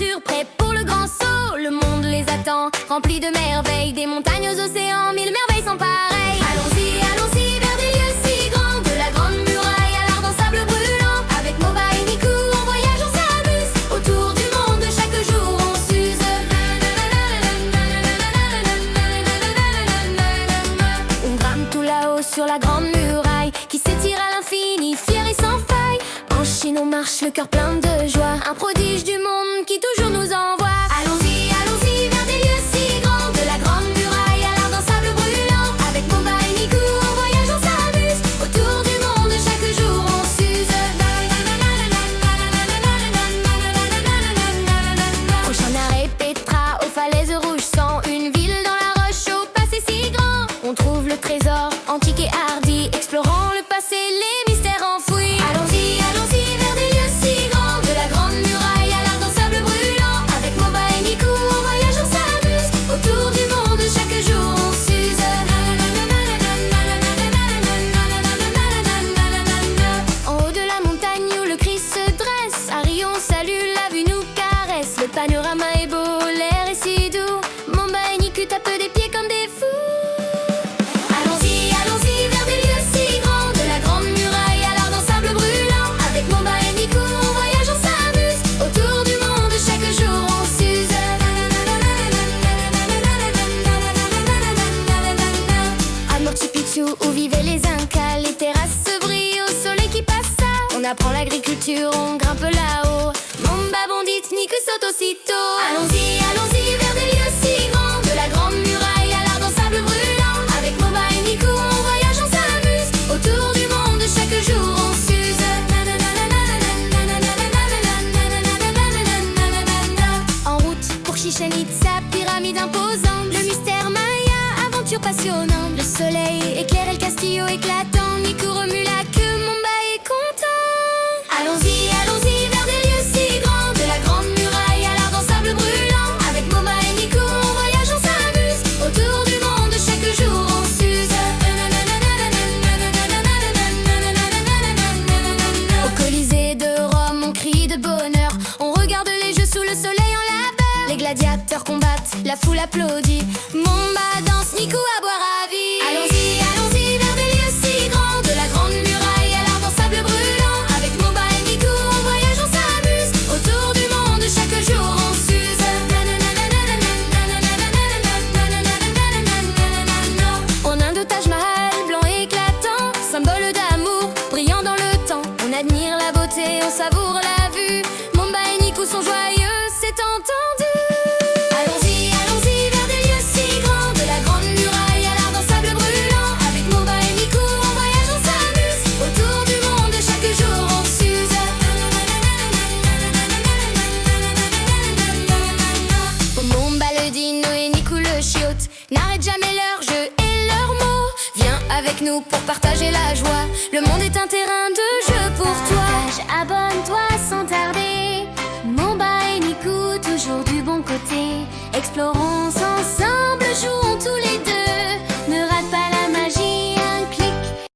aventures, prêts pour le grand saut. Le monde les attend, remplis de merveilles, des montagnes aux océans, mille merveilles sans pareil. Allons-y, allons-y vers des lieux si grands, de la grande muraille à l'art d'un sable brûlant. Avec Moba et Nikou, on voyage, on s'amuse. Autour du monde, chaque jour on s'use. On grimpe tout là-haut sur la grande muraille qui s'étire à l'infini, fier et sans faille. En Chine on marche le cœur plein de joie, un prodige du monde qui toujours nous envoie. Allons-y, allons-y vers des lieux si grands, de la grande muraille à l'art d'un sable brûlant. Avec Moba et Nikou, on voyage, on s'amuse. Autour du monde, chaque jour on s'use. Prochain arrêt Petra, aux falaises rouges sang, une ville dans la roche au passé si grand. On trouve le trésor antique et hardi, explorant le passé, les mystères enfouis. Allons-y, allons-y vers des lieux si grands, de la grande muraille à l'art d'un sable brûlant. Avec Moba et Nikou, on voyage, on s'amuse. Autour du monde, chaque jour on s'use. En haut de la montagne où le Christ se dresse, Harry on salue, la vue nous caresse. Le panorama est beau, l'air est si doux. Moba et Nikou tapent des pieds comme des fous. Allons-y, allons-y vers des lieux si grands, de la grande muraille à l'art d'un sable brûlant. Avec Moba et Nikou, on voyage, on s'amuse. Autour du monde, chaque jour on s'use. À Machu Picchu où vivaient les Incas, les terrasses brillent au soleil qui passe. On apprend l'agriculture, on grimpe là-haut. Moba bondit, Nikou saute aussitôt. Allons-y, allons-y vers des lieux si grands, de la grande muraille à l'art d'un sable brûlant. Avec Moba et Nikou, on voyage, on s'amuse. Autour du monde, chaque jour on s'use. En route pour Chichen Itza, pyramide imposante, le mystère maya, aventure passionnante. Le soleil éclaire et le castillo éclatant, Nikou remue la queue, Moba est content. Allons-y, allons-y vers des lieux si grands, de la grande muraille à l'art d'un sable brûlant. Avec Moba et Nikou, on voyage, on s'amuse. Autour du monde, chaque jour on s'use. Au Colisée de Rome, on crie de bonheur, on regarde les jeux sous le soleil en labeur. Les gladiateurs combattent, la foule applaudit, Moba danse, Nikou aboie ravi. Allons-y, allons-y vers des lieux si grands, de la grande muraille à l'art d'un sable brûlant. Avec Moba et Nikou, on voyage, on s'amuse. Autour du monde, chaque jour on s'use. En Inde au Taj Mahal, blanc et éclatant, symbole d'amour, brillant dans le temps. On admire la beauté, on savoure la vue. Moba et Nikou sont joyeux, c'est entendu. Allons-y, allons-y vers des lieux si grands, de la grande muraille à l'art d'un sable brûlant. Avec Moba et Nikou, on voyage, on s'amuse. Autour du monde, chaque jour on s'use. Moba le dino et Nikou le chiotte n'arrêtent jamais leur jeu et leurs mots. Viens avec nous pour partager la joie. Le monde est un terrain de